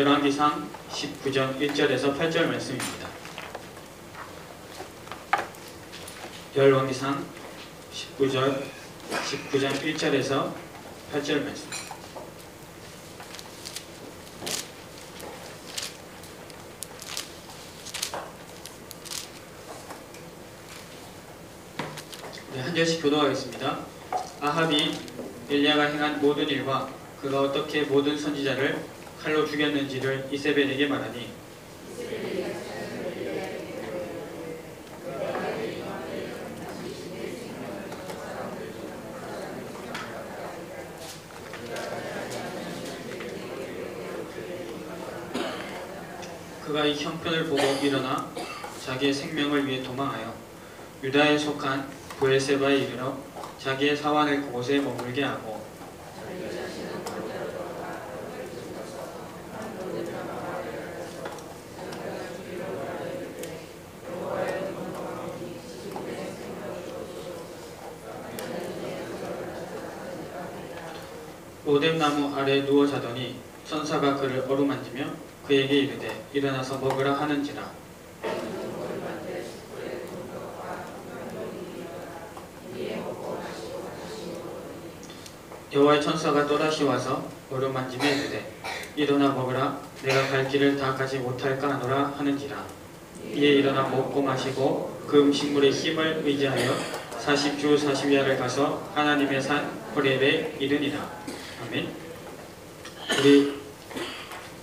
열왕기상 19장 1절에서 8절 말씀입니다. 열왕기상 19장 1절에서 8절 말씀. 네, 한 절씩 교독하겠습니다. 아합이 엘리야가 행한 모든 일과 그가 어떻게 모든 선지자를 칼로 죽였는지를 이세벨에게 말하니 그가 이 형편을 보고 일어나 자기의 생명을 위해 도망하여 유다에 속한 브엘세바에 이르러 자기의 사환을 그곳에 머물게 하고 로뎀나무 아래 누워 자더니 천사가 그를 어루만지며 그에게 이르되 일어나서 먹으라 하는지라. 여호와의 천사가 또다시 와서 어루만지며 이르되 일어나 먹으라. 내가 갈 길을 다 가지 못할까 하노라 하는지라. 이에 일어나 먹고 마시고 그 음식물의 힘을 의지하여 40주 40야를 가서 하나님의 산 호렙에 이르니라. 아멘. 우리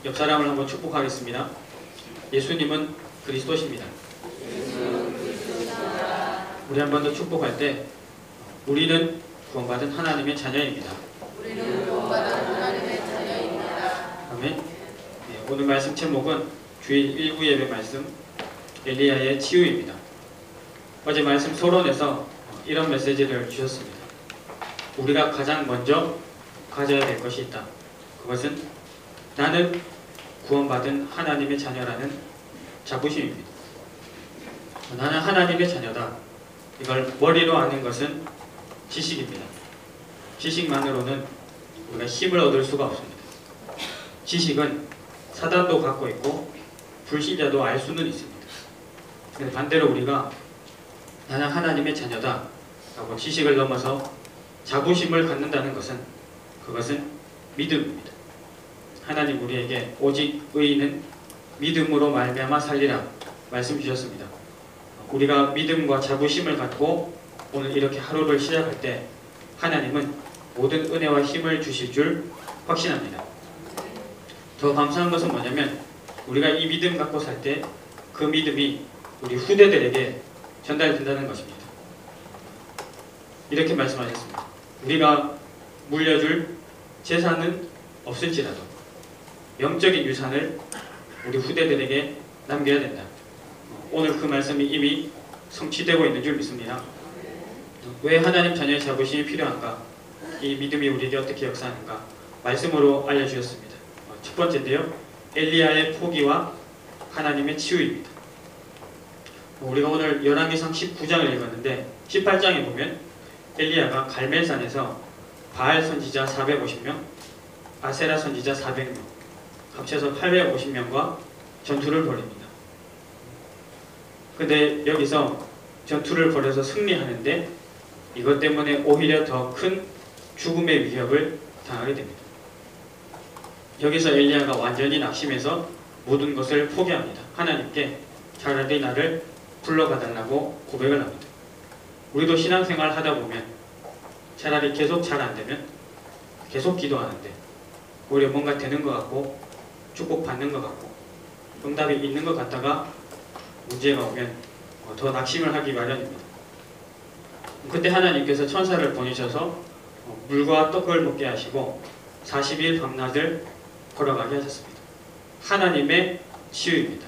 옆 사람을 한번 축복하겠습니다. 예수님은 그리스도십니다. 우리 한 번 더 축복할 때 우리는 구원받은 하나님의 자녀입니다. 아멘. 네, 오늘 말씀 제목은 주일 1부 예배 말씀 엘리야의 치유입니다. 어제 말씀 서론에서 이런 메시지를 주셨습니다. 우리가 가장 먼저 가져야 될 것이 있다. 그것은 나는 구원받은 하나님의 자녀라는 자부심입니다. 나는 하나님의 자녀다. 이걸 머리로 아는 것은 지식입니다. 지식만으로는 우리가 힘을 얻을 수가 없습니다. 지식은 사단도 갖고 있고 불신자도 알 수는 있습니다. 그런데 반대로 우리가 나는 하나님의 자녀다 라고 지식을 넘어서 자부심을 갖는다는 것은 그것은 믿음입니다. 하나님 우리에게 오직 의인은 믿음으로 말미암아 살리라 말씀 주셨습니다. 우리가 믿음과 자부심을 갖고 오늘 이렇게 하루를 시작할 때 하나님은 모든 은혜와 힘을 주실 줄 확신합니다. 더 감사한 것은 뭐냐면 우리가 이 믿음 갖고 살 때 그 믿음이 우리 후대들에게 전달된다는 것입니다. 이렇게 말씀하셨습니다. 우리가 물려줄 재산은 없을지라도 영적인 유산을 우리 후대들에게 남겨야 된다. 오늘 그 말씀이 이미 성취되고 있는 줄 믿습니다. 왜 하나님 자녀의 자부심이 필요한가? 이 믿음이 우리에게 어떻게 역사하는가? 말씀으로 알려주셨습니다. 첫 번째인데요. 엘리야의 포기와 하나님의 치유입니다. 우리가 오늘 열왕기상 19장을 읽었는데 18장에 보면 엘리야가 갈멜산에서 바알 선지자 450명, 아세라 선지자 400명, 합쳐서 850명과 전투를 벌입니다. 근데 여기서 전투를 벌여서 승리하는데 이것 때문에 오히려 더 큰 죽음의 위협을 당하게 됩니다. 여기서 엘리야가 완전히 낙심해서 모든 것을 포기합니다. 하나님께 차라리 나를 불러가달라고 고백을 합니다. 우리도 신앙생활 하다 보면 차라리 계속 잘 안되면 계속 기도하는데 오히려 뭔가 되는 것 같고 축복받는 것 같고 응답이 있는 것 같다가 문제가 오면 더 낙심을 하기 마련입니다. 그때 하나님께서 천사를 보내셔서 물과 떡을 먹게 하시고 40일 밤낮을 걸어가게 하셨습니다. 하나님의 치유입니다.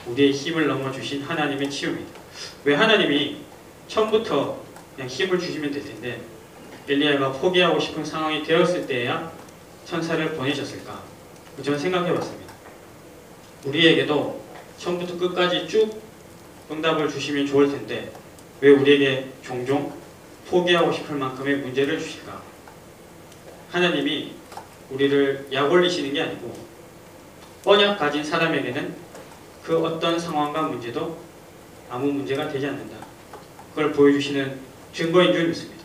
우리의 힘을 넘어주신 하나님의 치유입니다. 왜 하나님이 처음부터 그냥 힘을 주시면 될 텐데 엘리야가 포기하고 싶은 상황이 되었을 때야 천사를 보내셨을까? 저는 생각해 봤습니다. 우리에게도 처음부터 끝까지 쭉 응답을 주시면 좋을 텐데 왜 우리에게 종종 포기하고 싶을 만큼의 문제를 주실까? 하나님이 우리를 약 올리시는 게 아니고 언약 가진 사람에게는 그 어떤 상황과 문제도 아무 문제가 되지 않는다. 그걸 보여주시는 증거인 줄 믿습니다.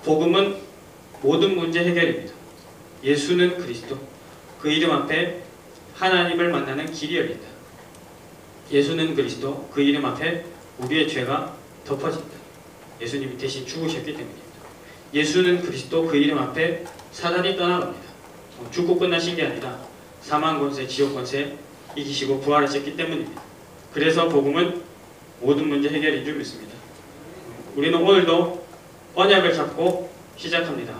복음은 모든 문제 해결입니다. 예수는 그리스도, 그 이름 앞에 하나님을 만나는 길이 열린다. 예수는 그리스도, 그 이름 앞에 우리의 죄가 덮어진다. 예수님이 대신 죽으셨기 때문입니다. 예수는 그리스도, 그 이름 앞에 사단이 떠나갑니다. 죽고 끝나신 게 아니라 사망 권세, 지옥 권세 이기시고 부활하셨기 때문입니다. 그래서 복음은 모든 문제 해결인 줄 믿습니다. 우리는 오늘도 언약을 잡고 시작합니다.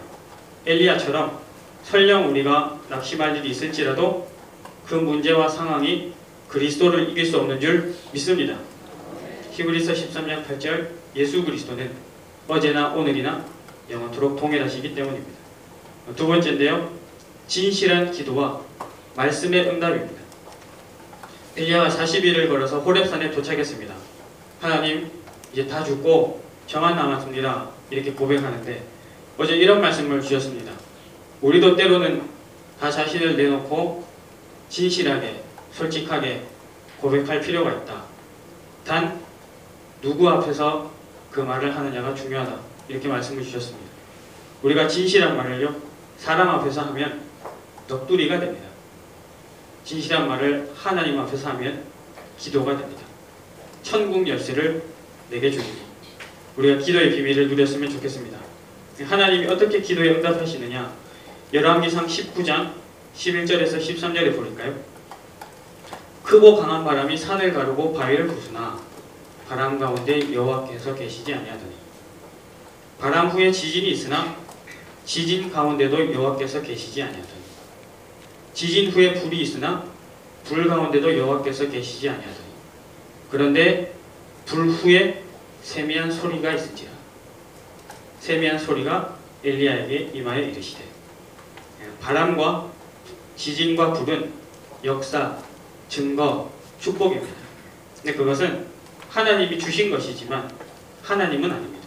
엘리야처럼 설령 우리가 낙심할 일이 있을지라도 그 문제와 상황이 그리스도를 이길 수 없는 줄 믿습니다. 히브리서 13장 8절 예수 그리스도는 어제나 오늘이나 영원토록 동일하시기 때문입니다. 두 번째인데요. 진실한 기도와 말씀의 응답입니다. 엘리야가 40일을 걸어서 호렙산에 도착했습니다. 하나님, 이제 다 죽고 저만 남았습니다. 이렇게 고백하는데 어제 이런 말씀을 주셨습니다. 우리도 때로는 다 자신을 내놓고 진실하게 솔직하게 고백할 필요가 있다. 단 누구 앞에서 그 말을 하느냐가 중요하다. 이렇게 말씀을 주셨습니다. 우리가 진실한 말을요 사람 앞에서 하면 넋두리가 됩니다. 진실한 말을 하나님 앞에서 하면 기도가 됩니다. 천국 열쇠를 내게 주니 우리가 기도의 비밀을 누렸으면 좋겠습니다. 하나님이 어떻게 기도에 응답하시느냐, 열왕기상 19장 11절에서 13절에 보니까요. 크고 강한 바람이 산을 가르고 바위를 부수나 바람 가운데 여호와께서 계시지 아니하더니 바람 후에 지진이 있으나 지진 가운데도 여호와께서 계시지 아니하더니 지진 후에 불이 있으나 불 가운데도 여호와께서 계시지 아니하더니 그런데 불 후에 세미한 소리가 있은지라. 세미한 소리가 엘리야에게 이마에 이르시되. 바람과 지진과 불은 역사, 증거, 축복입니다. 근데 그것은 하나님이 주신 것이지만 하나님은 아닙니다.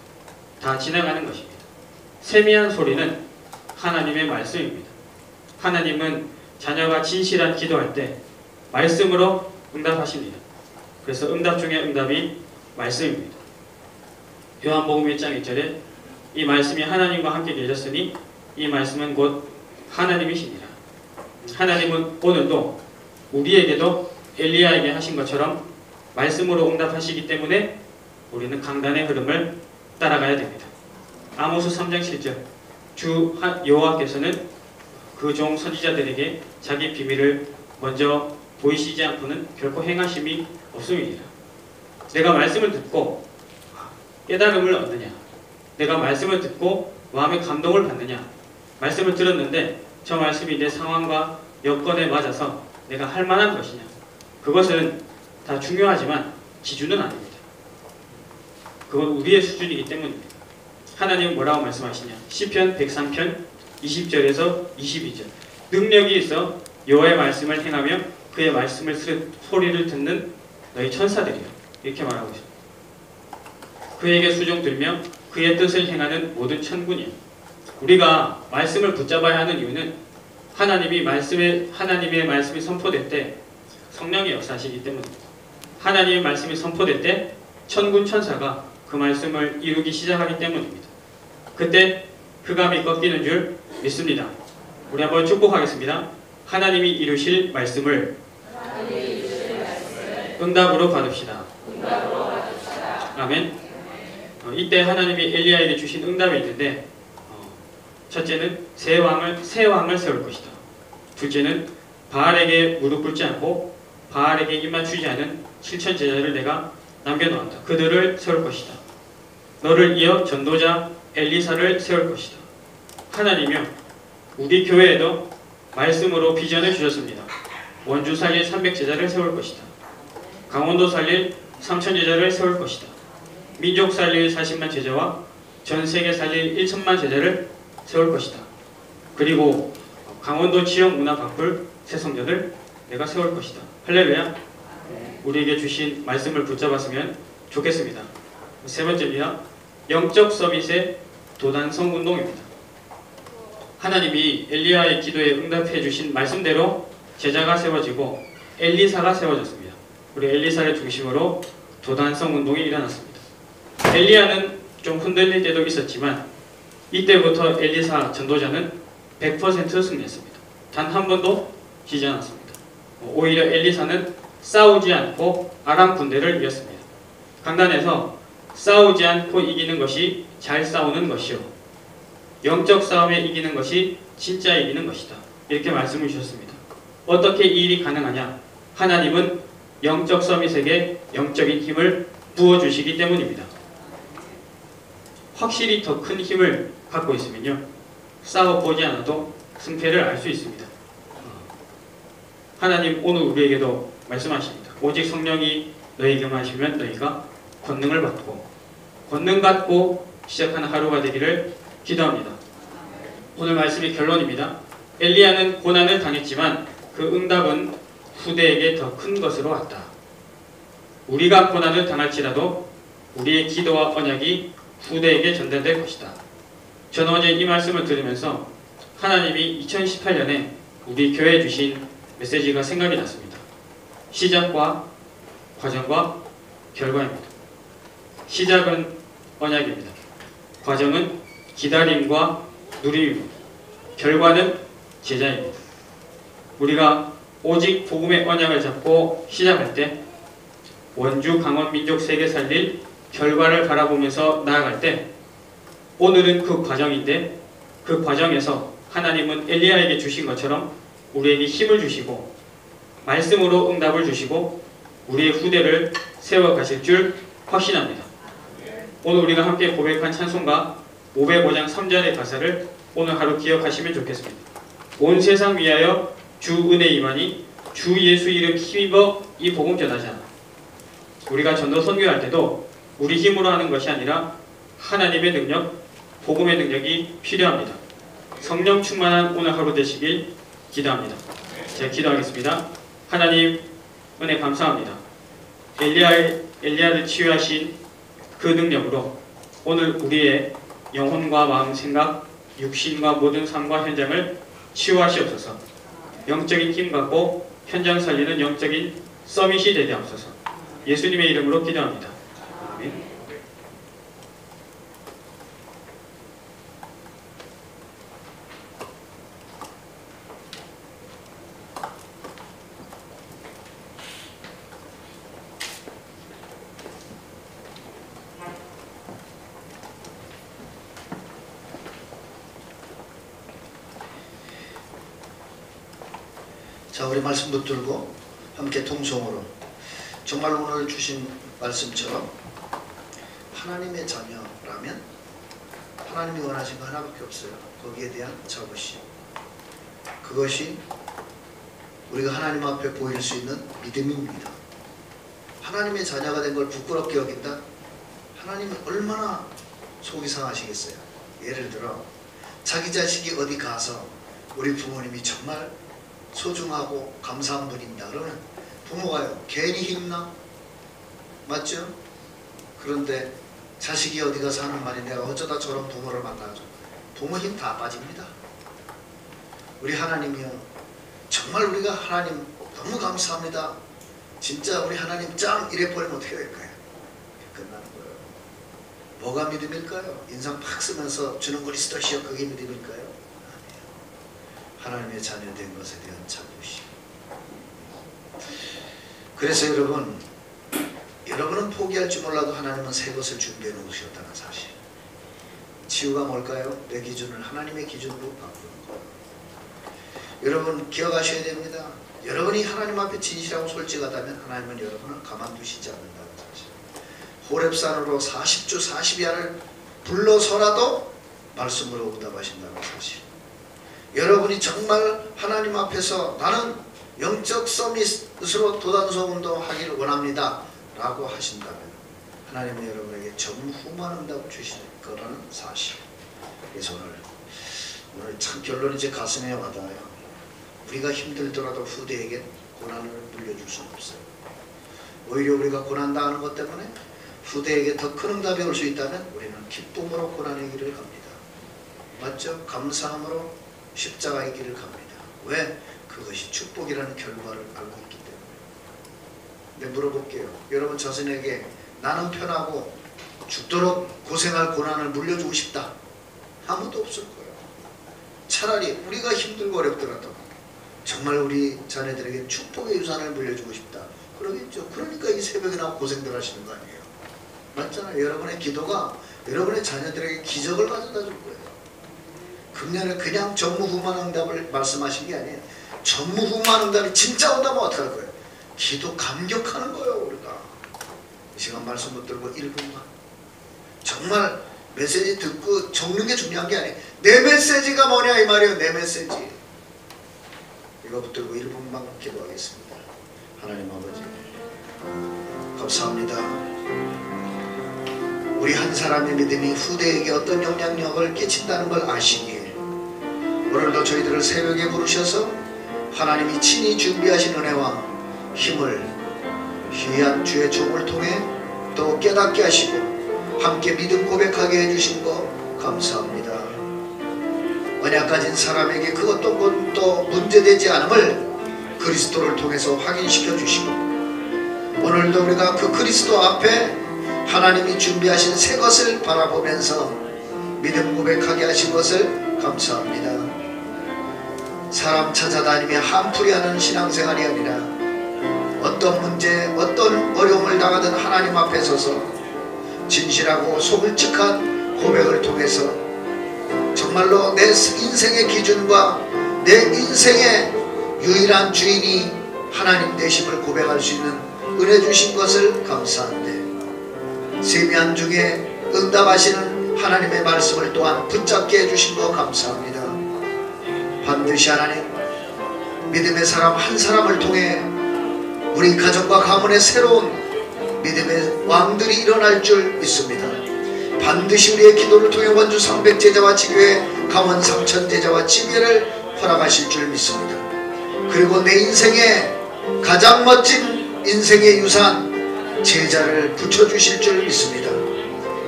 다 지나가는 것입니다. 세미한 소리는 하나님의 말씀입니다. 하나님은 자녀가 진실한 기도할 때 말씀으로 응답하십니다. 그래서 응답 중에 응답이 말씀입니다. 요한복음 1장 1절에 이 말씀이 하나님과 함께 계셨으니 이 말씀은 곧 하나님이시니라. 하나님은 오늘도 우리에게도 엘리야에게 하신 것처럼 말씀으로 응답하시기 때문에 우리는 강단의 흐름을 따라가야 됩니다. 아모스 3장 7절 주 여호와께서는 그 종 선지자들에게 자기 비밀을 먼저 보이시지 않고는 결코 행하심이 없음이니라. 내가 말씀을 듣고 깨달음을 얻느냐, 내가 말씀을 듣고 마음의 감동을 받느냐, 말씀을 들었는데 저 말씀이 내 상황과 여건에 맞아서 내가 할 만한 것이냐, 그것은 다 중요하지만 기준은 아닙니다. 그건 우리의 수준이기 때문입니다. 하나님은 뭐라고 말씀하시냐, 시편 103편 20절에서 22절 능력이 있어 여호와의 말씀을 행하며 그의 말씀을 소리를 듣는 너희 천사들이여, 이렇게 말하고 있습니다. 그에게 수종 들며 그의 뜻을 행하는 모든 천군이여. 우리가 말씀을 붙잡아야 하는 이유는 하나님의 말씀이 선포될 때 성령의 역사하시기 때문입니다. 하나님의 말씀이 선포될 때 천군 천사가 그 말씀을 이루기 시작하기 때문입니다. 그때 흑암이 꺾이는 줄 믿습니다. 우리 한번 축복하겠습니다. 하나님이 이루실 말씀을 응답으로 받읍시다. 아멘. 이때 하나님이 엘리야에게 주신 응답이 있는데, 첫째는 새 왕을 세울 것이다. 둘째는 바알에게 무릎 꿇지 않고 바알에게 입 맞추지 않은 실천 제자를 내가 남겨놓았다. 그들을 세울 것이다. 너를 이어 전도자 엘리사를 세울 것이다. 하나님이요, 우리 교회에도 말씀으로 비전을 주셨습니다. 원주 살릴 300제자를 세울 것이다. 강원도 살릴 3000제자를 세울 것이다. 민족 살릴 40만 제자와 전 세계 살릴 1000만 제자를 세울 것이다. 그리고 강원도 지역 문화 바꿀 새성전을 내가 세울 것이다. 할렐루야. 우리에게 주신 말씀을 붙잡았으면 좋겠습니다. 세 번째입니다. 영적 서밋의 도단성 운동입니다. 하나님이 엘리야의 기도에 응답해 주신 말씀대로 제자가 세워지고 엘리사가 세워졌습니다. 우리 엘리사를 중심으로 도단성 운동이 일어났습니다. 엘리야는 좀 흔들릴 때도 있었지만 이때부터 엘리사 전도자는 100% 승리했습니다. 단 한 번도 지지 않았습니다. 오히려 엘리사는 싸우지 않고 아람 군대를 이겼습니다. 강단에서 싸우지 않고 이기는 것이 잘 싸우는 것이요 영적 싸움에 이기는 것이 진짜 이기는 것이다. 이렇게 말씀을 주셨습니다. 어떻게 이 일이 가능하냐? 하나님은 영적 서밋에게 영적인 힘을 부어주시기 때문입니다. 확실히 더 큰 힘을 갖고 있으면요 싸워보지 않아도 승패를 알 수 있습니다. 하나님 오늘 우리에게도 말씀하십니다. 오직 성령이 너희에게만 하시면 너희가 권능을 받고 권능 받고 시작하는 하루가 되기를 기도합니다. 오늘 말씀의 결론입니다. 엘리야는 고난을 당했지만 그 응답은 후대에게 더 큰 것으로 왔다. 우리가 고난을 당할지라도 우리의 기도와 언약이 후대에게 전달될 것이다. 저는 어제 이 말씀을 들으면서 하나님이 2018년에 우리 교회에 주신 메시지가 생각이 났습니다. 시작과 과정과 결과입니다. 시작은 언약입니다. 과정은 기다림과 누림입니다. 결과는 제자입니다. 우리가 오직 복음의 언약을 잡고 시작할 때 원주 강원 민족 세계 살릴 결과를 바라보면서 나아갈 때 오늘은 그 과정인데 그 과정에서 하나님은 엘리야에게 주신 것처럼 우리에게 힘을 주시고 말씀으로 응답을 주시고 우리의 후대를 세워가실 줄 확신합니다. 오늘 우리가 함께 고백한 찬송가 505장 3절의 가사를 오늘 하루 기억하시면 좋겠습니다. 온 세상 위하여 주 은혜 임하니 주 예수 이름 힘입어 이 복음 전하자. 우리가 전도 선교할 때도 우리 힘으로 하는 것이 아니라 하나님의 능력, 복음의 능력이 필요합니다. 성령 충만한 오늘 하루 되시길 기도합니다. 제가 기도하겠습니다. 하나님 은혜 감사합니다. 엘리야를 치유하신 그 능력으로 오늘 우리의 영혼과 마음, 생각, 육신과 모든 삶과 현장을 치유하시옵소서. 영적인 힘 갖고 현장 살리는 영적인 서밋이 되게 하옵소서. 예수님의 이름으로 기도합니다. 아멘. 자, 우리 말씀 붙들고 함께 통성으로 정말 오늘 주신 말씀처럼 하나님의 자녀라면 하나님이 원하신 거 하나밖에 없어요. 거기에 대한 자부심. 그것이 우리가 하나님 앞에 보일 수 있는 믿음입니다. 하나님의 자녀가 된 걸 부끄럽게 여긴다? 하나님이 얼마나 속이 상하시겠어요. 예를 들어 자기 자식이 어디 가서 우리 부모님이 정말 소중하고 감사한 분입니다. 그러면 부모가요 괜히 힘나? 맞죠? 그런데 자식이 어디 가서 하는 말이 내가 어쩌다 저런 부모를 만나서 부모 힘 다 빠집니다. 우리 하나님이요 정말 우리가 하나님 너무 감사합니다. 진짜 우리 하나님 짱 이래 버리면 어떻게 될까요? 끝나는 거예요. 뭐가 믿음일까요? 인상 팍 쓰면서 주는 그리스도시여 그게 믿음일까요? 하나님의 자녀된 것에 대한 자부심. 그래서 여러분은 포기할지 몰라도 하나님은 새 것을 준비해 놓으셨다는 사실. 치유가 뭘까요? 내 기준을 하나님의 기준으로 바꾸는 거예요. 여러분 기억하셔야 됩니다. 여러분이 하나님 앞에 진실하고 솔직하다면 하나님은 여러분을 가만두시지 않는다는 사실. 호렙산으로 40주 40야를 불러서라도 말씀으로 응답하신다는 사실. 여러분이 정말 하나님 앞에서 나는 영적 서밋으로 도단성 운동하기를 원합니다 라고 하신다면 하나님은 여러분에게 전후만 응답을 주실 거라는 사실. 그래서 오늘 참 결론이 제 가슴에 와닿아요. 우리가 힘들더라도 후대에게 고난을 물려줄 수는 없어요. 오히려 우리가 고난당하는 것 때문에 후대에게 더 큰 응답이 올 수 있다면 우리는 기쁨으로 고난의 길을 갑니다. 맞죠? 감사함으로 십자가의 길을 갑니다. 왜? 그것이 축복이라는 결과를 알고 있기 때문에. 근데 물어볼게요. 여러분 자신에게 나는 편하고 죽도록 고생할 고난을 물려주고 싶다. 아무도 없을 거예요. 차라리 우리가 힘들고 어렵더라도 정말 우리 자녀들에게 축복의 유산을 물려주고 싶다. 그러겠죠. 그러니까 이 새벽에 나와 고생들 하시는 거 아니에요. 맞잖아요. 여러분의 기도가 여러분의 자녀들에게 기적을 가져다 줄 거예요. 금년에 그냥 전무후무한 응답을 말씀하신 게 아니에요. 전무후무한 응답이 진짜 온다면 어떡할 거예요? 기도 감격하는 거예요. 우리가 이 시간 말씀 붙들고 1분만 정말 메시지 듣고 적는 게 중요한 게 아니에요. 내 메시지가 뭐냐 이 말이에요. 내 메시지 이거 붙들고 1분만 기도하겠습니다. 하나님 아버지 감사합니다. 우리 한 사람의 믿음이 후대에게 어떤 영향력을 끼친다는 걸 아시기에 오늘도 저희들을 새벽에 부르셔서 하나님이 친히 준비하신 은혜와 힘을 귀한 주의 종을 통해 또 깨닫게 하시고 함께 믿음 고백하게 해주신 거 감사합니다. 언약 가진 사람에게 그 어떤 것도 문제되지 않음을 그리스도를 통해서 확인시켜 주시고 오늘도 우리가 그 그리스도 앞에 하나님이 준비하신 새 것을 바라보면서 믿음 고백하게 하신 것을 감사합니다. 사람 찾아다니며 한풀이하는 신앙생활이 아니라 어떤 문제, 어떤 어려움을 당하든 하나님 앞에 서서 진실하고 솔직한 고백을 통해서 정말로 내 인생의 기준과 내 인생의 유일한 주인이 하나님 되심을 고백할 수 있는 은혜 주신 것을 감사한데 세미한 중에 응답하시는 하나님의 말씀을 또한 붙잡게 해주신 것 감사합니다. 반드시 하나님 믿음의 사람 한 사람을 통해 우리 가정과 가문의 새로운 믿음의 왕들이 일어날 줄 믿습니다. 반드시 우리의 기도를 통해 원주 300제자와 지교회 강원 3000제자와 지교회를 허락하실 줄 믿습니다. 그리고 내 인생의 가장 멋진 인생의 유산 제자를 붙여주실 줄 믿습니다.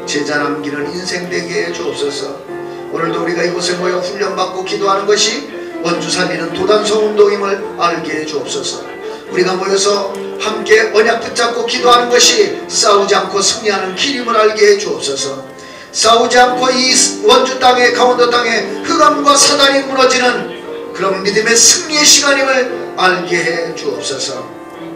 제자 남기는 인생 되게 해 주옵소서. 오늘도 우리가 이곳에 모여 훈련받고 기도하는 것이 원주 살리는 도단성 운동임을 알게 해 주옵소서. 우리가 모여서 함께 언약 붙잡고 기도하는 것이 싸우지 않고 승리하는 길임을 알게 해 주옵소서. 싸우지 않고 이 원주 땅에 강원도 땅에 흑암과 사단이 무너지는 그런 믿음의 승리의 시간임을 알게 해 주옵소서.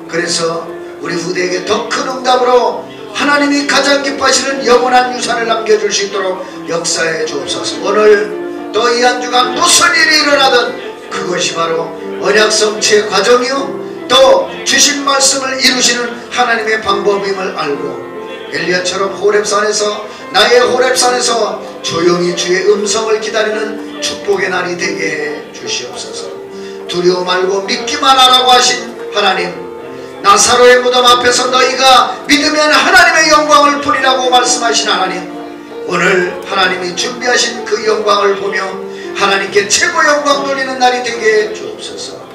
그래서 우리 후대에게 더 큰 응답으로 하나님이 가장 기뻐하시는 영원한 유산을 남겨줄 수 있도록 역사해 주옵소서. 오늘 또 이 한 주간 무슨 일이 일어나든 그것이 바로 언약 성취의 과정이요 또 주신 말씀을 이루시는 하나님의 방법임을 알고 엘리야처럼 호렙산에서 나의 호렙산에서 조용히 주의 음성을 기다리는 축복의 날이 되게 해 주시옵소서. 두려워 말고 믿기만 하라고 하신 하나님, 나사로의 무덤 앞에서 너희가 믿으면 하나님의 영광을 보리라고 말씀하신 하나님, 오늘 하나님이 준비하신 그 영광을 보며 하나님께 최고 영광 돌리는 날이 되게 해 주옵소서.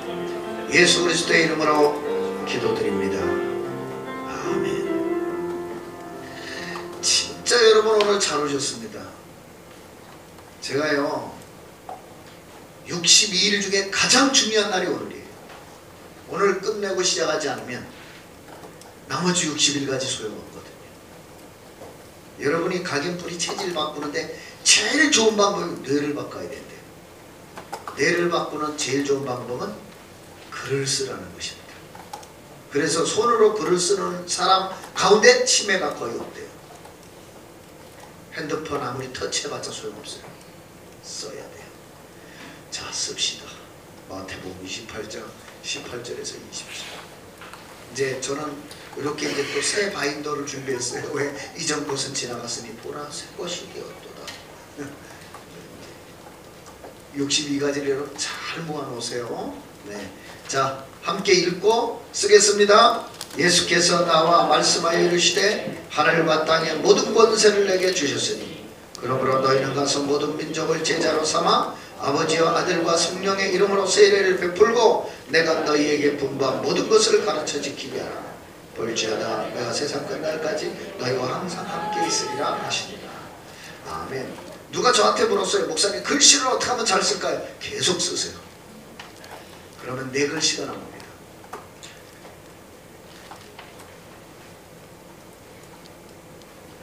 예수 그리스도의 이름으로 기도드립니다. 아멘. 진짜 여러분 오늘 잘 오셨습니다. 제가요 62일 중에 가장 중요한 날이 오늘이에요. 오늘 끝내고 시작하지 않으면 나머지 60일까지 소용없거든요. 여러분이 각인뿌리 체질 바꾸는데 제일 좋은 방법이 뇌를 바꿔야 된대요. 뇌를 바꾸는 제일 좋은 방법은 글을 쓰라는 것입니다. 그래서 손으로 글을 쓰는 사람 가운데 치매가 거의 없대요. 핸드폰 아무리 터치해봤자 소용없어요. 써야 돼요. 자, 씁시다. 마태복음 28장 18절에서 20절. 이제 저는 이렇게 이제 또 새 바인더를 준비했어요. 왜? 이전 것은 지나갔으니 보라 새 것이 되었도다. 62가지를 여러분 잘 모아놓으세요. 네. 자, 함께 읽고 쓰겠습니다. 예수께서 나와 말씀하여 이르시되 하늘과 땅의 모든 권세를 내게 주셨으니 그러므로 너희는 가서 모든 민족을 제자로 삼아 아버지와 아들과 성령의 이름으로 세례를 베풀고 내가 너희에게 분부한 모든 것을 가르쳐 지키게 하라. 볼지어다 내가 세상 끝날까지 너희와 항상 함께 있으리라 하시니라. 아멘. 누가 저한테 물었어요. 목사님 글씨를 어떻게 하면 잘 쓸까요? 계속 쓰세요. 그러면 네 글씨가 나옵니다.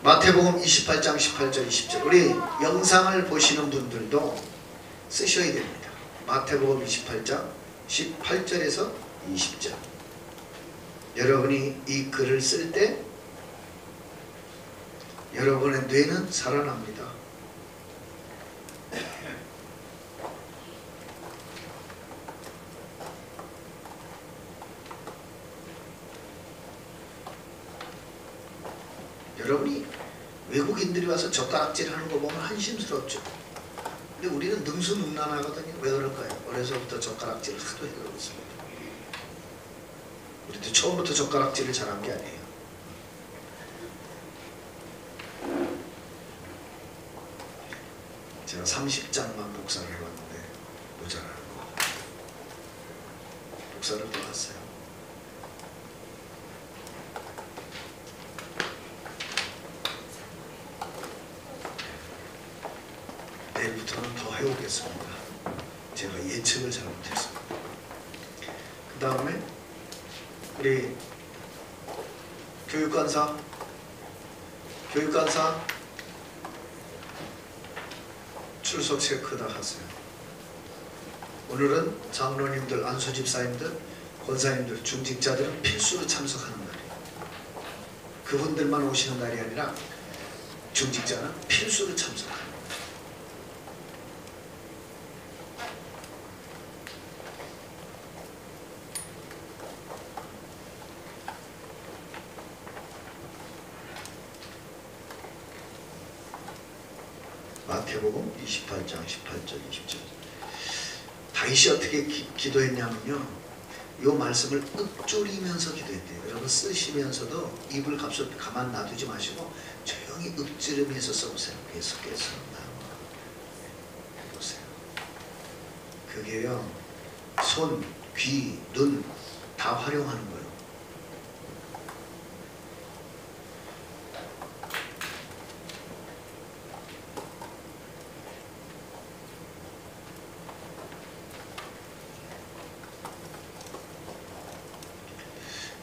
마태복음 28장 18절 20절. 우리 영상을 보시는 분들도 쓰셔야 됩니다. 마태복음 28장 18절에서 20절. 여러분이 이 글을 쓸 때 여러분의 뇌는 살아납니다. 여러분이 외국인들이 와서 젓가락질 하는 거 보면 한심스럽죠. 근데 우리는 능수능란하거든요. 왜 그럴까요? 어려서부터 젓가락질을 하도 해오고 있습니다. 우리도 처음부터 젓가락질을 잘한 게 아니에요. 제가 30장만 복사를 해봤는데 모자라는 거. 복사를 또 했어요. 내일부터는 더 해오겠습니다. 제가 예측을 잘못했습니다. 그 다음에 우리 교육관사 출석 체크 다 하세요. 오늘은 장로님들, 안수집사님들, 권사님들, 중직자들은 필수로 참석하는 날이에요. 그분들만 오시는 날이 아니라 중직자는 필수로 참석하는 날이에요. 마태복음 28장 18절 20절. 다윗이 어떻게 기도했냐면요, 이 말씀을 읊조리면서 기도했대요. 여러분 쓰시면서도 입을 가만 놔두지 마시고 조용히 읊조리면서 써보세요. 계속해서 해보세요. 그게요, 손, 귀, 눈 다 활용하는 거예요.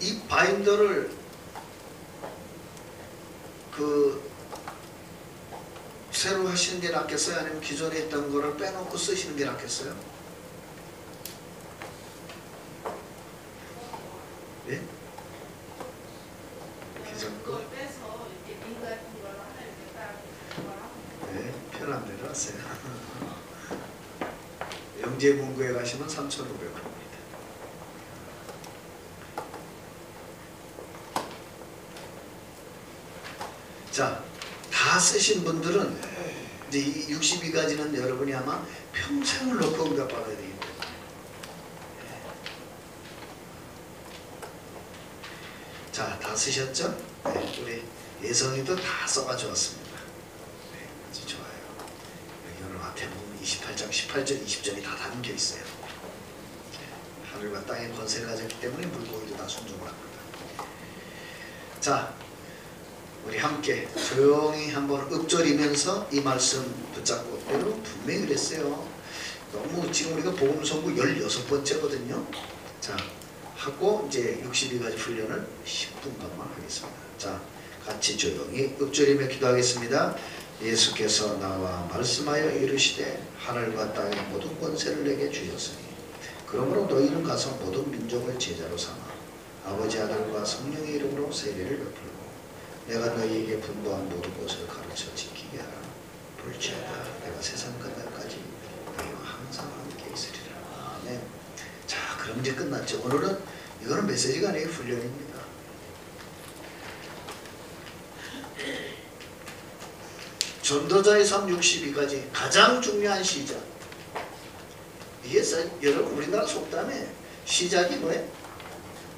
이 바인더를 새로 하시는 게 낫겠어요? 아니면 기존에 있던 거를 빼놓고 쓰시는 게 낫겠어요? 예? 기존 거? 네, 편한 대로 하세요. 영재문고에 가시면 3,500원. 자, 다 쓰신 분들은 이제 이 62가지는 여러분이 아마 평생을 놓고 응답받아야 되기 때문에. 자, 다 쓰셨죠? 네, 우리 예성이도 다 써가지고 왔습니다. 네, 아주 좋아요. 여기 오늘 마태복음 28장 18절 20절이 다 담겨 있어요. 하늘과 땅의 권세를 가졌기 때문에 물고기도 다 순종을 합니다. 자, 우리 함께 조용히 한번 읊조리면서 이 말씀 붙잡고, 여러분 분명히 그랬어요. 너무 지금 우리가 복음선구 16번째거든요. 자, 하고 이제 62가지 훈련을 10분간만 하겠습니다. 자, 같이 조용히 읊조리며 기도하겠습니다. 예수께서 나와 말씀하여 이르시되 하늘과 땅의 모든 권세를 내게 주셨으니 그러므로 너희는 가서 모든 민족을 제자로 삼아 아버지 아들과 성령의 이름으로 세례를 베풀고 내가 너희에게 분부한 모든 것을 가르쳐 지키게 하라. 볼지어다 내가 세상 끝날까지 너희와 항상 함께 있으리라. 아멘. 자, 그럼 이제 끝났죠. 오늘은 이거는 메시지가 아니에요. 훈련입니다. 전도자의 삶 62가지 가장 중요한 시작. 이게 여러분 우리나라 속담에 시작이 뭐예요?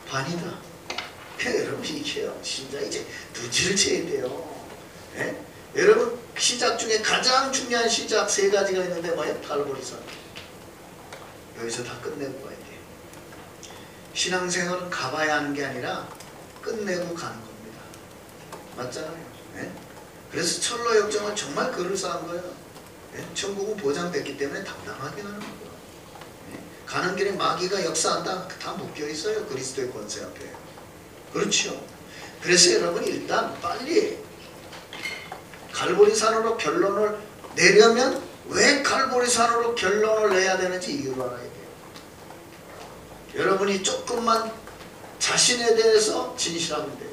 반이다. 여러분 이게요, 시작 이제 누지를 쳐야 돼요. 예? 여러분 시작 중에 가장 중요한 시작 3가지가 있는데 뭐예요? 팔보리산. 여기서 다 끝내고 가야 돼요. 신앙생활은 가봐야 하는 게 아니라 끝내고 가는 겁니다. 맞잖아요. 예? 그래서 철로 역정은 정말 글을 쌓은 거예요. 예? 천국은 보장됐기 때문에 당당하게 가는 거예요. 예? 가는 길에 마귀가 역사한다. 다 묶여 있어요. 그리스도의 권세 앞에. 그렇죠. 그래서 여러분 일단 빨리 갈보리산으로 결론을 내려면 왜 갈보리산으로 결론을 내야 되는지 이유를 알아야 돼요. 여러분이 조금만 자신에 대해서 진실하면 돼요.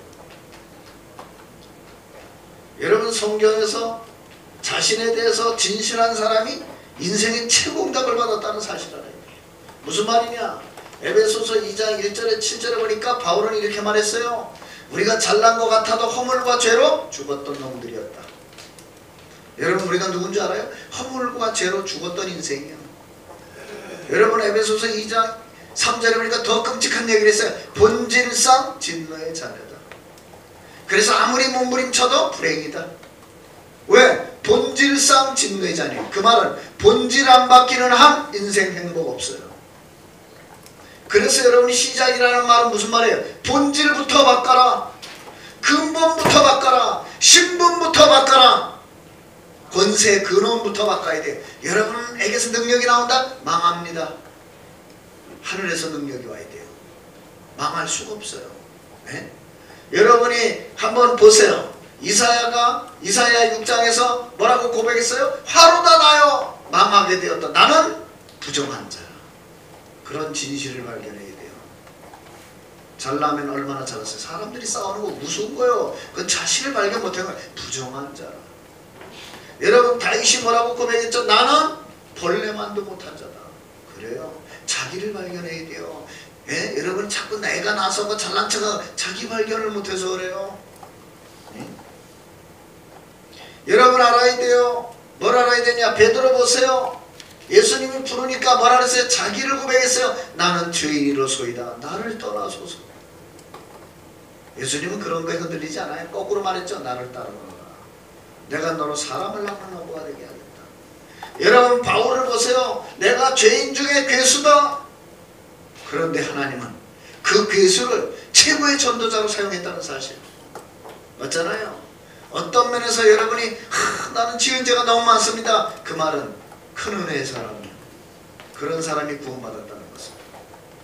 여러분 성경에서 자신에 대해서 진실한 사람이 인생의 최고응답을 받았다는 사실을 알아야 돼요. 무슨 말이냐? 에베소서 2장 1절에 7절에 보니까 바울은 이렇게 말했어요. 우리가 잘난 것 같아도 허물과 죄로 죽었던 놈들이었다. 여러분 우리가 누군지 알아요? 허물과 죄로 죽었던 인생이요. 여러분 에베소서 2장 3절에 보니까 더 끔찍한 얘기를 했어요. 본질상 진노의 자녀다. 그래서 아무리 몸부림쳐도 불행이다. 왜? 본질상 진노의 자녀. 그 말은 본질 안 바뀌는 한 인생 행복 없어요. 그래서 여러분이 시작이라는 말은 무슨 말이에요? 본질부터 바꿔라. 근본부터 바꿔라. 신분부터 바꿔라. 권세 근원부터 바꿔야 돼요. 여러분에게서 능력이 나온다? 망합니다. 하늘에서 능력이 와야 돼요. 망할 수가 없어요. 네? 여러분이 한번 보세요. 이사야 6장에서 뭐라고 고백했어요? 화로다 나요. 망하게 되었다. 나는 부정한 자야. 그런 진실을 발견해야 돼요. 잘나면 얼마나 잘났어요. 사람들이 싸우는 거 무서운 거예요. 그 자신을 발견 못한 거예요. 부정한 자라. 여러분 다윗이 뭐라고 고백했죠? 나는 벌레만도 못한 자다. 그래요. 자기를 발견해야 돼요. 예? 여러분 자꾸 내가 나서고 잘난 척하고 자기 발견을 못해서 그래요. 예? 여러분 알아야 돼요. 뭘 알아야 되냐? 베드로 보세요. 예수님이 부르니까 뭐라 그랬어요? 자기를 고백했어요. 나는 죄인이로소이다. 나를 떠나소서. 예수님은 그런 거에 흔들리지 않아요. 거꾸로 말했죠. 나를 따르라. 내가 너로 사람을 낳는 어부가 되게 하겠다. 여러분 바울을 보세요. 내가 죄인 중에 괴수다. 그런데 하나님은 그 괴수를 최고의 전도자로 사용했다는 사실. 맞잖아요. 어떤 면에서 여러분이 나는 지은 죄가 너무 많습니다. 그 말은 큰 은혜의 사람이에요. 그런 사람이 구원받았다는 것은.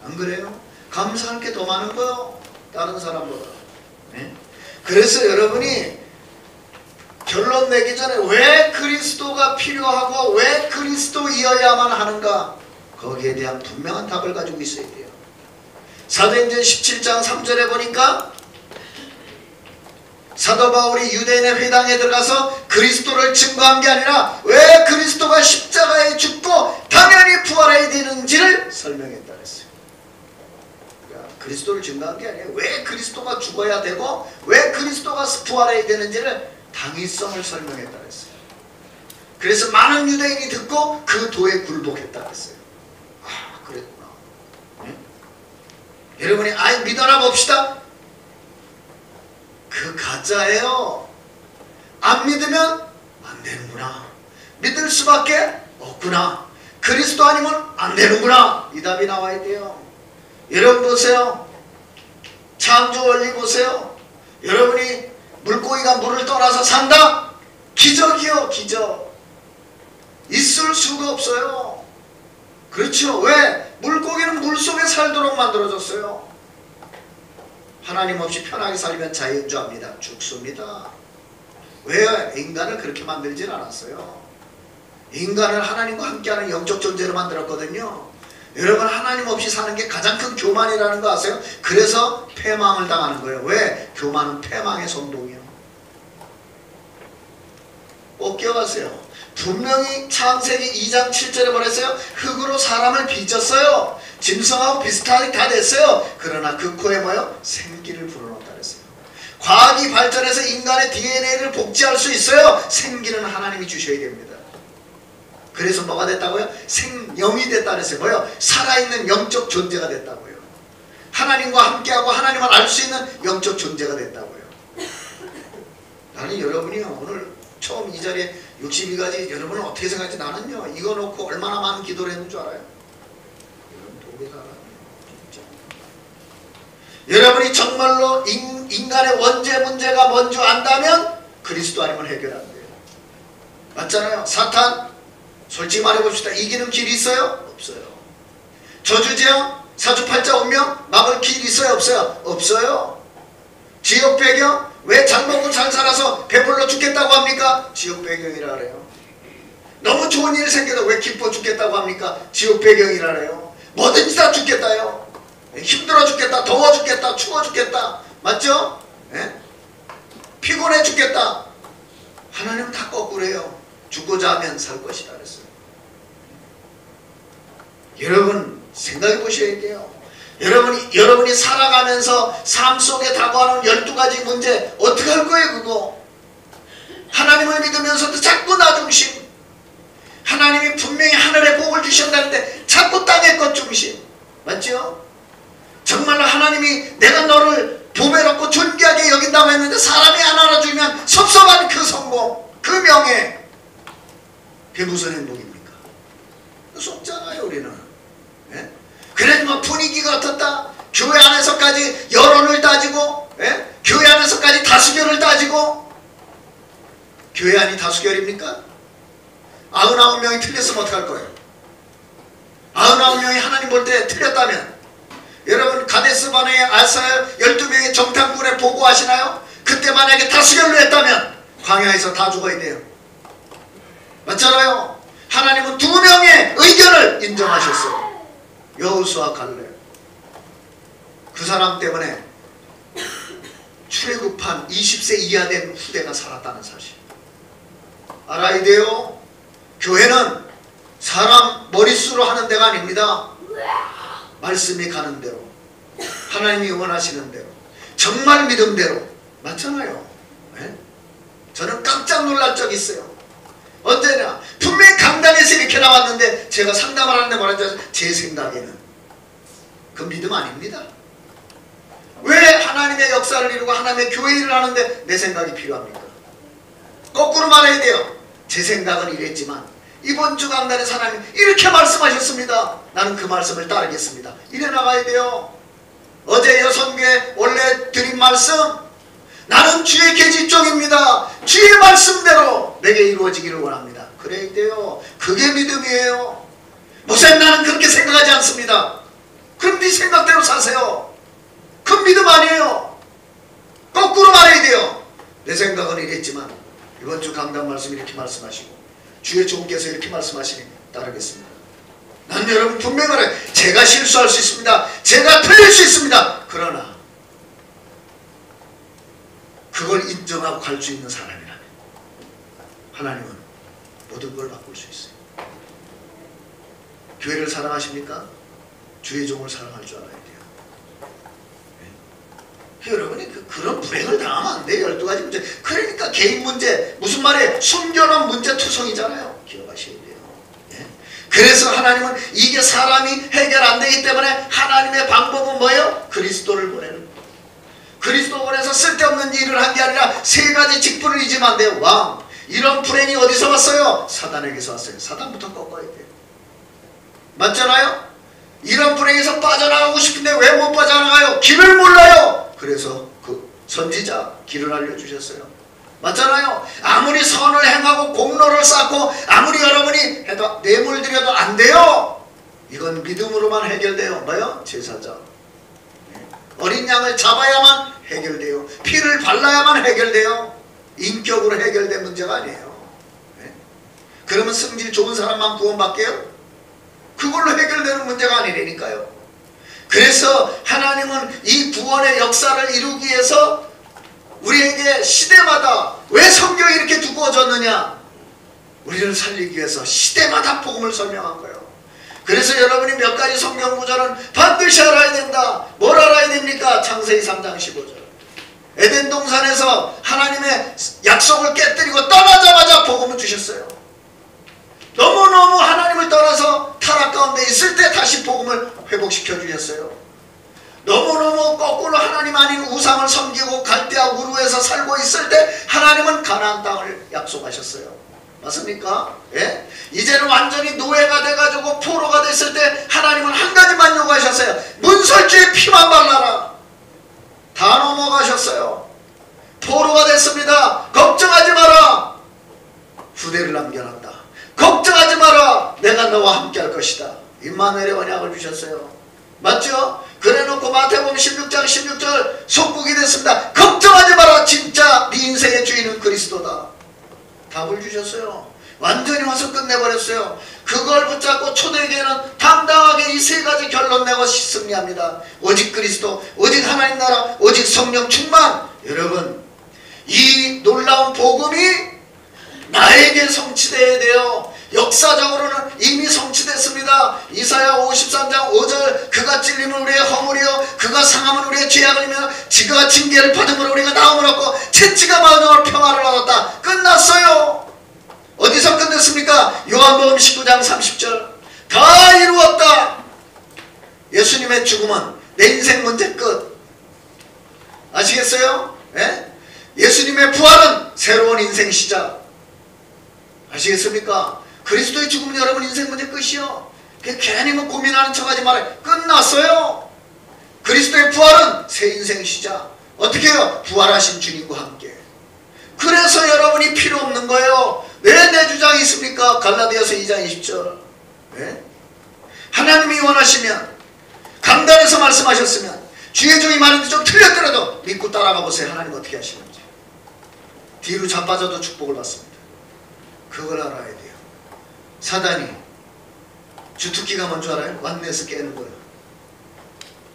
안 그래요? 감사할 게 더 많은 거요. 다른 사람보다. 네? 그래서 여러분이 결론 내기 전에 왜 그리스도가 필요하고 왜 그리스도이어야만 하는가? 거기에 대한 분명한 답을 가지고 있어야 돼요. 사도행전 17장 3절에 보니까 사도 바울이 유대인의 회당에 들어가서 그리스도를 증거한 게 아니라 왜 그리스도가 십자가에 죽고 당연히 부활해야 되는지를 설명했다 그랬어요. 그러니까 그리스도를 증거한 게 아니에요. 왜 그리스도가 죽어야 되고 왜 그리스도가 부활해야 되는지를 당위성을 설명했다 그랬어요. 그래서 많은 유대인이 듣고 그 도에 굴복했다 그랬어요. 아 그랬구나. 네? 여러분이 아이 믿어라 봅시다. 그 가짜예요. 안 믿으면 안 되는구나. 믿을 수밖에 없구나. 그리스도 아니면 안 되는구나. 이 답이 나와야 돼요. 여러분 보세요. 창조 원리 보세요. 여러분이 물고기가 물을 떠나서 산다? 기적이요. 기적. 있을 수가 없어요. 그렇죠. 왜? 물고기는 물속에 살도록 만들어졌어요. 하나님 없이 편하게 살면 자연주의합니다. 죽습니다. 왜? 인간을 그렇게 만들진 않았어요. 인간을 하나님과 함께하는 영적 존재로 만들었거든요. 여러분 하나님 없이 사는 게 가장 큰 교만이라는 거 아세요? 그래서 패망을 당하는 거예요. 왜? 교만은 패망의 선동이에요. 꼭 기억하세요. 분명히 창세기 2장 7절에 말했어요. 흙으로 사람을 빚었어요. 짐승하고 비슷하게 다 됐어요. 그러나 그 코에 뭐요? 생기를 불어넣었다 그랬어요. 과학이 발전해서 인간의 DNA를 복제할 수 있어요. 생기는 하나님이 주셔야 됩니다. 그래서 뭐가 됐다고요? 생영이 됐다 그랬어요. 뭐요? 살아있는 영적 존재가 됐다고요. 하나님과 함께하고 하나님을 알 수 있는 영적 존재가 됐다고요. 나는 여러분이요 오늘 처음 이 자리에 62가지 여러분은 어떻게 생각할지 나는요 이거 놓고 얼마나 많은 기도를 했는 줄 알아요? 여러분 도움이 잘 알아요. 진짜. 여러분이 정말로 인간의 원죄 문제가 뭔지 안다면 그리스도 아니면 해결 안 돼요. 맞잖아요. 사탄 솔직히 말해봅시다. 이기는 길이 있어요? 없어요. 저주지야? 사주팔자 운명? 막을 길 있어요 없어요? 없어요. 지역 배경? 왜 잘 먹고 잘 살아서 배불러 죽겠다고 합니까? 지역 배경이라 그래요. 너무 좋은 일 생겨도 왜 기뻐 죽겠다고 합니까? 지역 배경이라 그래요. 뭐든지 다 죽겠다요. 힘들어 죽겠다, 더워 죽겠다, 추워 죽겠다. 맞죠? 예? 피곤해 죽겠다. 하나님은 다 거꾸로해요. 죽고자 하면 살 것이다 그랬어요. 여러분 생각해 보셔야 돼요. 여러분이 살아가면서 삶 속에 다가오는 12가지 문제 어떻게 할 거예요 그거? 하나님을 믿으면서도 자꾸 나 중심. 하나님이 분명히 하늘에 복을 주신다는데 자꾸 땅의 것 중심. 맞죠? 정말로 하나님이 내가 너를 보배롭고 존귀하게 여긴다고 했는데 사람이 안 알아주면 섭섭한 그 성공, 그 명예, 그게 무슨 행복입니까? 속잖아요 우리는. 예? 그래도 뭐 분위기가 어떻다, 교회 안에서까지 여론을 따지고, 예? 교회 안에서까지 다수결을 따지고. 교회 안이 다수결입니까? 99명이 틀렸으면 어떡할 거예요? 99명이 하나님 볼 때 틀렸다면, 여러분 가데스 바네에 아사야 12명의 정탐꾼에 보고하시나요? 그때 만약에 다수결로 했다면 광야에서 다 죽어야 돼요. 맞잖아요. 하나님은 2명의 의견을 인정하셨어요. 여호수아 갈렙. 그 사람 때문에 출애굽한 20세 이하 된 후대가 살았다는 사실 알아야 돼요. 교회는 사람 머릿수로 하는 데가 아닙니다. 말씀이 가는 대로, 하나님이 원하시는 대로, 정말 믿음대로. 맞잖아요. 네? 저는 깜짝 놀랄 적이 있어요. 언제냐? 분명히 강단에서 이렇게 나왔는데 제가 상담을 하는데 뭐라 하죠? 제 생각에는 그 믿음 아닙니다. 왜 하나님의 역사를 이루고 하나님의 교회 일을 하는데 내 생각이 필요합니까? 거꾸로 말해야 돼요. 제 생각은 이랬지만 이번 주 강단에서 하나님 이렇게 말씀하셨습니다. 나는 그 말씀을 따르겠습니다. 이래 나가야 돼요. 어제 여선교회 원래 드린 말씀, 나는 주의 계집종입니다. 주의 말씀대로 내게 이루어지기를 원합니다. 그래야 돼요. 그게 믿음이에요. 목사님 나는 그렇게 생각하지 않습니다. 그럼 네 생각대로 사세요. 그건 믿음 아니에요. 거꾸로 말해야 돼요. 내 생각은 이랬지만 이번 주 강단 말씀 이렇게 말씀하시고 주의 종께서 이렇게 말씀하시니 따르겠습니다. 난 여러분 분명히 말해요. 제가 실수할 수 있습니다. 제가 틀릴 수 있습니다. 그러나 그걸 인정하고 갈 수 있는 사람이라면 하나님은 모든 걸 바꿀 수 있어요. 교회를 사랑하십니까? 주의 종을 사랑할 줄 알아야 돼요. 네. 여러분이 그런 불행을 당하면 안 돼요. 12가지 문제. 그러니까 개인 문제, 무슨 말이에요? 숨겨놓은 문제 투성이잖아요. 기억하셔야 돼요. 네. 그래서 하나님은 이게 사람이 해결 안 되기 때문에 하나님의 방법은 뭐예요? 그리스도를 보내는 거예요. 그리스도 보내서 쓸데없는 일을 한 게 아니라 3가지 직분을 잊으면 안 돼요. 왕. 이런 불행이 어디서 왔어요? 사단에게서 왔어요. 사단부터 꺾어야 돼요. 맞잖아요? 이런 불행에서 빠져나가고 싶은데 왜 못 빠져나가요? 길을 몰라요. 그래서 그 선지자 길을 알려주셨어요. 맞잖아요? 아무리 선을 행하고 공로를 쌓고 아무리 여러분이 해도 뇌물 들여도 안 돼요. 이건 믿음으로만 해결돼요. 뭐요? 제사장. 어린 양을 잡아야만 해결돼요. 피를 발라야만 해결돼요. 인격으로 해결된 문제가 아니에요. 네? 그러면 성질 좋은 사람만 구원받게요? 그걸로 해결되는 문제가 아니라니까요. 그래서 하나님은 이 구원의 역사를 이루기 위해서 우리에게 시대마다 왜 성경이 이렇게 두꺼워졌느냐? 우리를 살리기 위해서 시대마다 복음을 설명한 거예요. 그래서 여러분이 몇 가지 성경 구절은 반드시 알아야 된다. 뭘 알아야 됩니까? 창세기 3장 15절. 에덴 동산에서 하나님의 약속을 깨뜨리고 떠나자마자 복음을 주셨어요. 너무너무 하나님을 떠나서 타락 가운데 있을 때 다시 복음을 회복시켜 주셨어요. 너무너무 거꾸로 하나님 아닌 우상을 섬기고 갈대아 우르에서 살고 있을 때 하나님은 가나안 땅을 약속하셨어요. 맞습니까? 예? 이제는 완전히 노예가 돼가지고 포로가 됐을 때 하나님은 한 가지만 요구하셨어요. 문설주에 피만 발라라. 다 넘어가셨어요. 포로가 됐습니다. 걱정하지 마라. 후대를 남겨놨다. 걱정하지 마라. 내가 너와 함께 할 것이다. 임마누엘의 언약을 주셨어요. 맞죠? 그래놓고 마태복음 16장 16절 속국이 됐습니다. 걱정하지 마라. 진짜 네 인생의 주인은 그리스도다. 답을 주셨어요. 완전히 와서 끝내버렸어요. 그걸 붙잡고 초대교회는 당당하게 이 세 가지 결론 내고 승리합니다. 오직 그리스도, 오직 하나님 나라, 오직 성령 충만. 여러분, 이 놀라운 복음이 나에게 성취되어야 돼요. 역사적으로는 이미 성취됐습니다. 이사야 53장 5절 그가 찔림은 우리의 허물이요 그가 상함은 우리의 죄악이며 지가 징계를 받음으로 우리가 나음을 얻고 채찍가 마음으로 평화를 얻었다. 끝났어요. 어디서 끝냈습니까? 요한복음 19장 30절 다 이루었다. 예수님의 죽음은 내 인생 문제 끝. 아시겠어요? 예? 예수님의 부활은 새로운 인생 시작. 아시겠습니까? 그리스도의 죽음은 여러분 인생 문제 끝이요. 괜히 뭐 고민하는 척하지 말아요. 끝났어요. 그리스도의 부활은 새 인생 시작. 어떻게 해요? 부활하신 주님과 함께. 그래서 여러분이 필요 없는 거예요. 왜 내 주장이 있습니까? 갈라디아서 2장 20절. 네? 하나님이 원하시면 강단에서 말씀하셨으면 주의 종이 말인데 좀 틀렸더라도 믿고 따라가 보세요. 하나님 어떻게 하시는지. 뒤로 자빠져도 축복을 받습니다. 그걸 알아야 돼요. 사단이 주특기가 뭔 줄 알아요? 완내에서 깨는 거예요.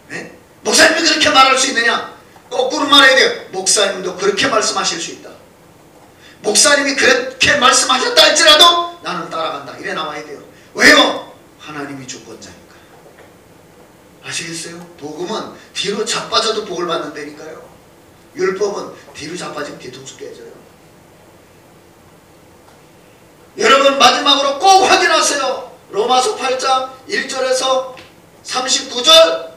네? 목사님이 그렇게 말할 수 있느냐? 거꾸로 말해야 돼요. 목사님도 그렇게 말씀하실 수 있다. 목사님이 그렇게 말씀하셨다 할지라도 나는 따라간다. 이래 나와야 돼요. 왜요? 하나님이 주권자니까. 아시겠어요? 복음은 뒤로 자빠져도 복을 받는다니까요. 율법은 뒤로 자빠지면 뒤통수 깨져요. 여러분 마지막으로 꼭 확인하세요. 로마서 8장 1절에서 39절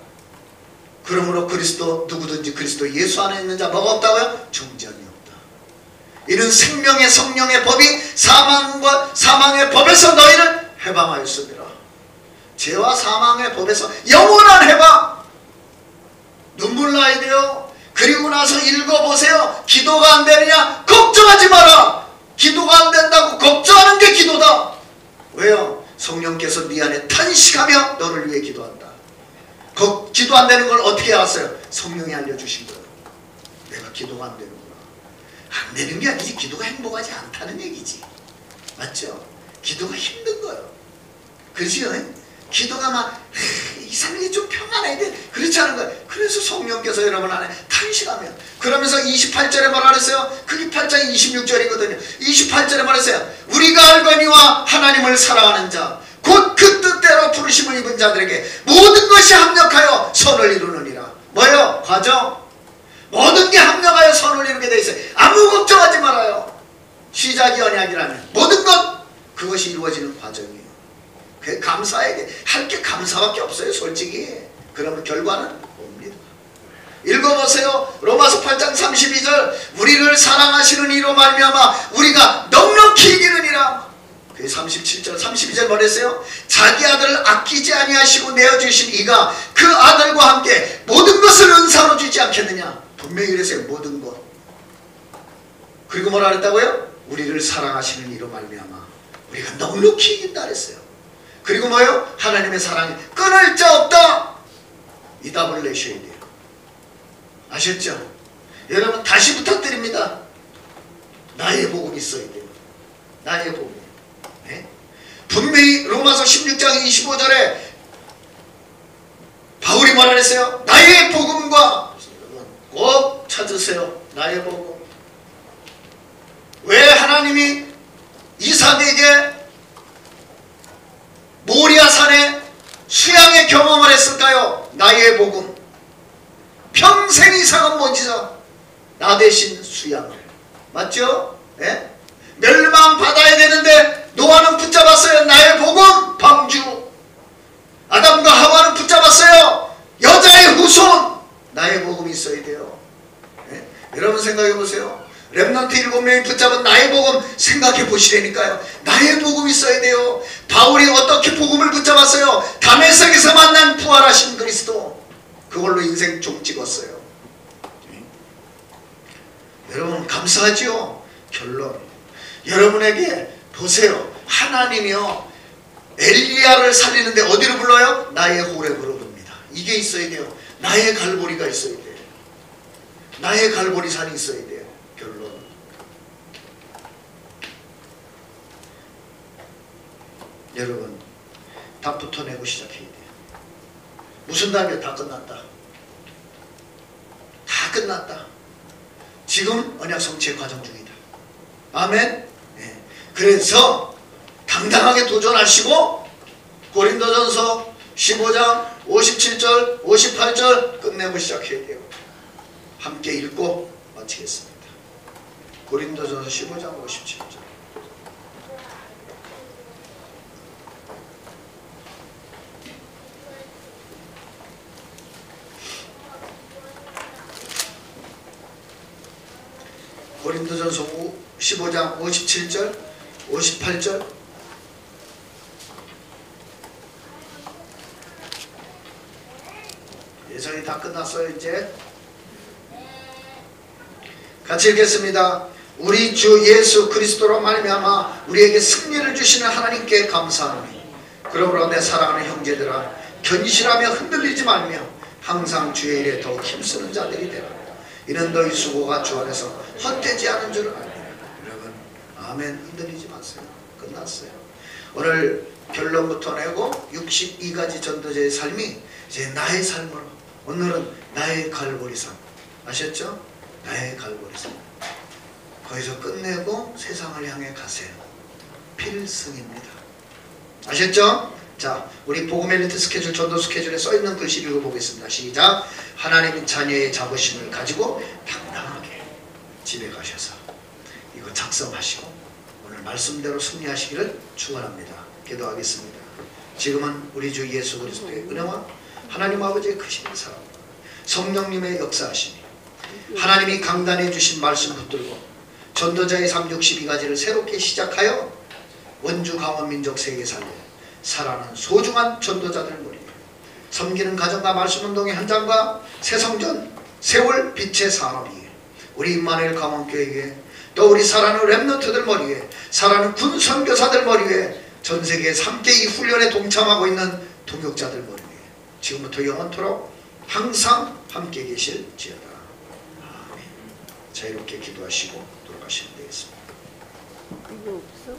그러므로 그리스도 누구든지 그리스도 예수 안에 있는 자 뭐가 없다고요? 중전이 없다. 이는 생명의 성령의 법이 사망의 법에서 너희를 해방하였습니다. 죄와 사망의 법에서 영원한 해방. 눈물 나야 돼요. 그리고 나서 읽어보세요. 기도가 안 되느냐? 걱정하지 마라. 기도가 안 된다고 걱정하는 게 기도다. 왜요? 성령께서 네 안에 탄식하며 너를 위해 기도한다. 기도 안 되는 걸 어떻게 알았어요? 성령이 알려주신 거예요. 내가 기도가 안 되는구나. 안 되는 게 아니지. 기도가 행복하지 않다는 얘기지. 맞죠? 기도가 힘든 거예요. 그렇죠? 기도가 막 이상하게 좀 평안해야 돼. 그렇지 않은 거예요. 그래서 성령께서 여러분 안에 탄식하며 그러면서 28절에 뭐라 그랬어요? 그게 8장 26절이거든요. 28절에 말했어요. 우리가 알거니와 하나님을 사랑하는 자 곧 그 뜻대로 부르심을 입은 자들에게 모든 것이 합력하여 선을 이루느니라. 뭐예요? 과정. 모든 게 합력하여 선을 이루게 돼 있어요. 아무 걱정하지 말아요. 시작이 언약이라면 모든 것 그것이 이루어지는 과정이에요. 그 감사해야 돼. 할 게 감사밖에 없어요. 솔직히. 그러면 결과는 옵니다. 읽어보세요. 로마서 8장 32절 우리를 사랑하시는 이로 말미암아 우리가 넉넉히 이기느니라. 그 37절 32절 뭐랬어요? 자기 아들을 아끼지 아니하시고 내어주신 이가 그 아들과 함께 모든 것을 은사로 주지 않겠느냐. 분명히 그랬어요. 모든 것. 그리고 뭐라 그랬다고요? 우리를 사랑하시는 이로 말미암아 우리가 넉넉히 이긴다 그랬어요. 그리고 뭐요? 하나님의 사랑이 끊을 자 없다. 이 답을 내셔야 돼요. 아셨죠? 여러분 다시 부탁드립니다. 나의 복음이 있어야 돼요. 나의 복음. 네? 분명히 로마서 16장 25절에 바울이 뭐라 그랬어요? 나의 복음과 꼭 찾으세요. 나의 복음. 왜 하나님이 이삭에게 모리아 산에 수양의 경험을 했을까요? 나의 복음. 평생 이삭은 못 잊어. 나 대신 수양을. 맞죠? 네? 멸망받아야 되는데 노아는 붙잡았어요. 나의 복음 방주. 아담과 하와는 붙잡았어요. 여자의 후손. 나의 복음이 있어야 돼요. 네? 여러분 생각해 보세요. 렘넌트 7명이 붙잡은 나의 복음 생각해 보시라니까요. 나의 복음이 있어야 돼요. 바울이 어떻게 복음을 붙잡았어요? 다메섹에서 만난 부활하신 그리스도. 그걸로 인생 종 찍었어요. 여러분 감사하지요? 결론. 여러분에게 보세요. 하나님이요. 엘리야를 살리는데 어디로 불러요? 나의 호렙으로 부릅니다. 이게 있어야 돼요. 나의 갈보리가 있어야 돼요. 나의 갈보리산이 있어야 돼요. 결론. 여러분, 다 붙어내고 시작해야 돼요. 무슨 답이야? 다 끝났다. 다 끝났다. 지금 언약 성취의 과정 중이다. 아멘. 네. 그래서 당당하게 도전하시고 고린도전서 15장 57절 58절 끝내고 시작해야 돼요. 함께 읽고 마치겠습니다. 고린도전서 15장 57절. 고린도전서 15장 57절 58절. 예선이 다 끝났어요. 이제 같이 읽겠습니다. 우리 주 예수 그리스도로 말미암아 우리에게 승리를 주시는 하나님께 감사하노니 그러므로 내 사랑하는 형제들아 견실하며 흔들리지 말며 항상 주의 일에 더욱 힘쓰는 자들이 되라. 이는 너희 수고가 주 안에서 헛되지 않은 줄 알리라. 여러분 아멘. 흔들리지 마세요. 끝났어요. 오늘 결론부터 내고 62가지 전도자의 삶이 이제 나의 삶으로, 오늘은 나의 갈보리산. 아셨죠? 나의 갈보리산. 거기서 끝내고 세상을 향해 가세요. 필승입니다. 아셨죠? 자, 우리 복음 엘리트 스케줄, 전도 스케줄에 써있는 글씨 읽어보겠습니다. 시작. 하나님 자녀의 자부심을 가지고 당당하게 집에 가셔서 이거 작성하시고 오늘 말씀대로 승리하시기를 축원합니다. 기도하겠습니다. 지금은 우리 주 예수 그리스도의 은혜와 하나님 아버지의 크신 사랑과 성령님의 역사하심이 하나님이 강단해 주신 말씀 붙들고 전도자의 삶 62가지를 새롭게 시작하여 원주 강원 민족 세계살려 살아는 소중한 전도자들 머리에 섬기는 가정과 말씀운동의 현장과 새성전 세월 빛의 산업 위에 우리 임마누엘 강원교회에 또 우리 살아는 랩런트들 머리에 살아는 군 선교사들 머리에 전세계에 함께 이 훈련에 동참하고 있는 동역자들 머리에 지금부터 영원토록 항상 함께 계실지어다. 아멘. 자유롭게 기도하시고 돌아가시면 되겠습니다. 이거 없어?